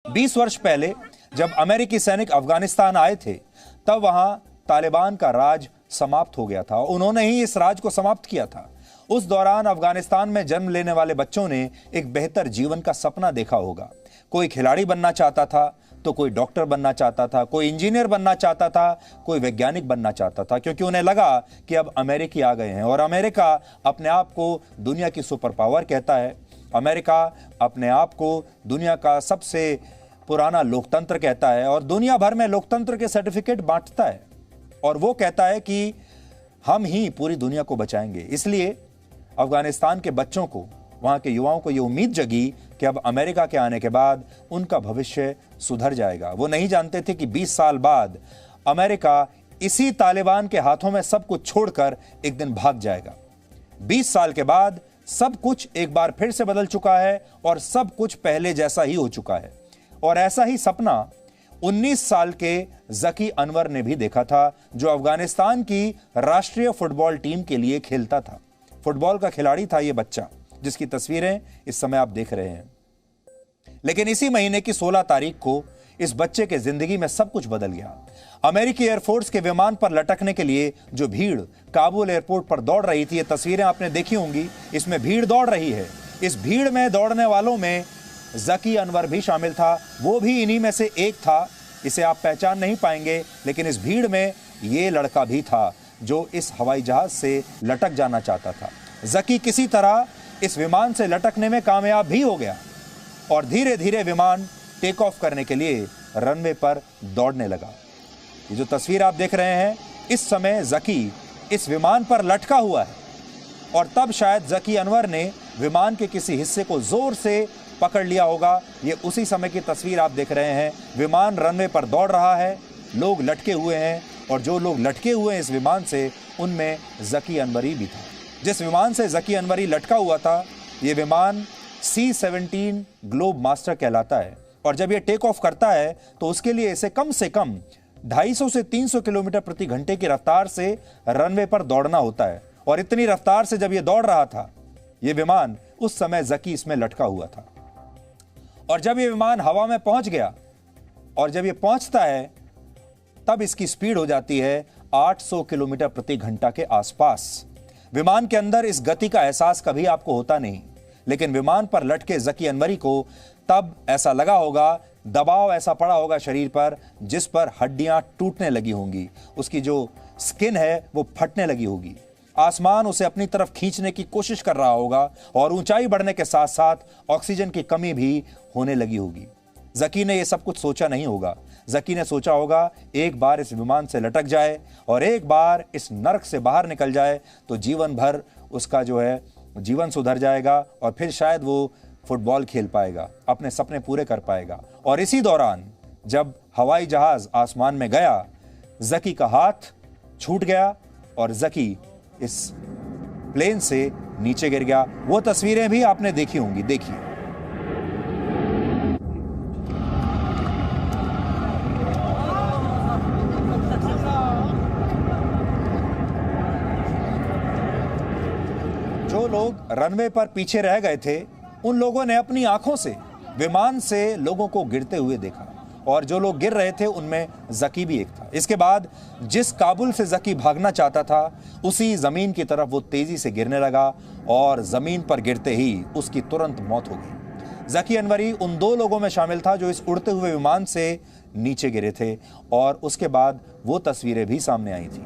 20 वर्ष पहले जब अमेरिकी सैनिक अफगानिस्तान आए थे तब वहां तालिबान का राज समाप्त हो गया था। उन्होंने ही इस राज को समाप्त किया था। उस दौरान अफगानिस्तान में जन्म लेने वाले बच्चों ने एक बेहतर जीवन का सपना देखा होगा। कोई खिलाड़ी बनना चाहता था तो कोई डॉक्टर बनना चाहता था, कोई इंजीनियर बनना चाहता था, कोई वैज्ञानिक बनना चाहता था, क्योंकि उन्हें लगा कि अब अमेरिकी आ गए हैं और अमेरिका अपने आप को दुनिया की सुपर पावर कहता है। अमेरिका अपने आप को दुनिया का सबसे पुराना लोकतंत्र कहता है और दुनिया भर में लोकतंत्र के सर्टिफिकेट बांटता है और वो कहता है कि हम ही पूरी दुनिया को बचाएंगे। इसलिए अफगानिस्तान के बच्चों को, वहां के युवाओं को ये उम्मीद जगी कि अब अमेरिका के आने के बाद उनका भविष्य सुधर जाएगा। वो नहीं जानते थे कि 20 साल बाद अमेरिका इसी तालिबान के हाथों में सब कुछ छोड़कर एक दिन भाग जाएगा। 20 साल के बाद सब कुछ एक बार फिर से बदल चुका है और सब कुछ पहले जैसा ही हो चुका है। और ऐसा ही सपना 19 साल के जकी अनवर ने भी देखा था, जो अफगानिस्तान की राष्ट्रीय फुटबॉल टीम के लिए खेलता था। फुटबॉल का खिलाड़ी था ये बच्चा, जिसकी तस्वीरें इस समय आप देख रहे हैं। लेकिन इसी महीने की 16 तारीख को इस बच्चे के जिंदगी में सब कुछ बदल गया। अमेरिकी एयरफोर्स के विमान पर लटकने के लिए जो भीड़ काबुल एयरपोर्ट पर दौड़ रही थी, ये तस्वीरें आपने देखी होंगी। इसमें भीड़ दौड़ रही है। इस भीड़ में दौड़ने वालों में जकी अनवर भी शामिल था। वो भी इन्हीं में से एक था। इसे आप पहचान नहीं पाएंगे, लेकिन इस भीड़ में ये लड़का भी था जो इस हवाई जहाज से लटक जाना चाहता था। जकी किसी तरह इस विमान से लटकने में कामयाब भी हो गया और धीरे धीरे विमान टेक ऑफ करने के लिए रनवे पर दौड़ने लगा। ये जो तस्वीर आप देख रहे हैं, इस समय जकी इस विमान पर लटका हुआ है और तब शायद जकी अनवर ने विमान के किसी हिस्से को जोर से पकड़ लिया होगा। ये उसी समय की तस्वीर आप देख रहे हैं। विमान रनवे पर दौड़ रहा है, लोग लटके हुए हैं और जो लोग लटके हुए हैं इस विमान से, उनमें जकी अनवरी भी था। जिस विमान से जकी अनवरी लटका हुआ था, ये विमान C-17 ग्लोब मास्टर कहलाता है और जब ये टेक ऑफ करता है तो उसके लिए इसे कम से कम 250 से 300 किलोमीटर प्रति घंटे की रफ्तार से रनवे पर दौड़ना होता है। और इतनी रफ्तार से जब ये दौड़ रहा था ये विमान, उस समय जकी इसमें लटका हुआ था। और जब ये विमान हवा में पहुंच गया और जब ये पहुंचता है तब इसकी स्पीड हो जाती है 800 किलोमीटर प्रति घंटा के आसपास। विमान के अंदर इस गति का एहसास कभी आपको होता नहीं, लेकिन विमान पर लटके जकी अनवरी को तब ऐसा लगा होगा, दबाव ऐसा पड़ा होगा शरीर पर जिस पर हड्डियां टूटने लगी होंगी, उसकी जो स्किन है वो फटने लगी होगी। आसमान उसे अपनी तरफ खींचने की कोशिश कर रहा होगा और ऊंचाई बढ़ने के साथ साथ ऑक्सीजन की कमी भी होने लगी होगी। जकी ने यह सब कुछ सोचा नहीं होगा। जकी ने सोचा होगा एक बार इस विमान से लटक जाए और एक बार इस नर्क से बाहर निकल जाए तो जीवन भर उसका जो है जीवन सुधर जाएगा और फिर शायद वो फुटबॉल खेल पाएगा, अपने सपने पूरे कर पाएगा। और इसी दौरान जब हवाई जहाज आसमान में गया, जकी का हाथ छूट गया और जकी इस प्लेन से नीचे गिर गया। वो तस्वीरें भी आपने देखी होंगी, देखिए। जो लोग रनवे पर पीछे रह गए थे, उन लोगों ने अपनी आंखों से विमान से लोगों को गिरते हुए देखा और जो लोग गिर रहे थे उनमें जकी भी एक था। इसके बाद जिस काबुल से जकी भागना चाहता था, उसी जमीन की तरफ वो तेजी से गिरने लगा और जमीन पर गिरते ही उसकी तुरंत मौत हो गई। जकी अनवरी उन 2 लोगों में शामिल था जो इस उड़ते हुए विमान से नीचे गिरे थे और उसके बाद वो तस्वीरें भी सामने आई थी।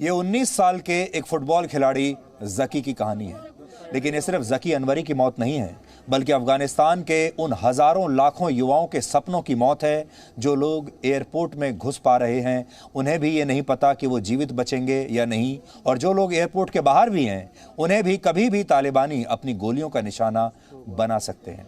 ये 19 साल के एक फुटबॉल खिलाड़ी जकी की कहानी है। लेकिन ये सिर्फ जकी अनवरी की मौत नहीं है, बल्कि अफगानिस्तान के उन हजारों लाखों युवाओं के सपनों की मौत है जो लोग एयरपोर्ट में घुस पा रहे हैं। उन्हें भी ये नहीं पता कि वो जीवित बचेंगे या नहीं, और जो लोग एयरपोर्ट के बाहर भी हैं, उन्हें भी कभी भी तालिबानी अपनी गोलियों का निशाना बना सकते हैं।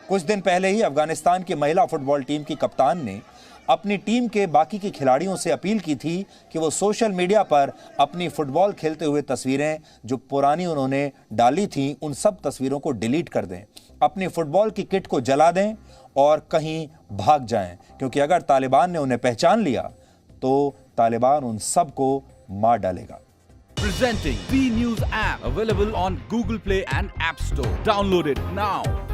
कुछ दिन पहले ही अफगानिस्तान की महिला फुटबॉल टीम की कप्तान ने अपनी टीम के बाकी के खिलाड़ियों से अपील की थी कि वो सोशल मीडिया पर अपनी फुटबॉल खेलते हुए तस्वीरें जो पुरानी उन्होंने डाली थी उन सब तस्वीरों को डिलीट कर दें, अपनी फुटबॉल की किट को जला दें और कहीं भाग जाएं, क्योंकि अगर तालिबान ने उन्हें पहचान लिया तो तालिबान उन सब को मार डालेगा। Presenting B News app available on Google Play and App Store. Download it now.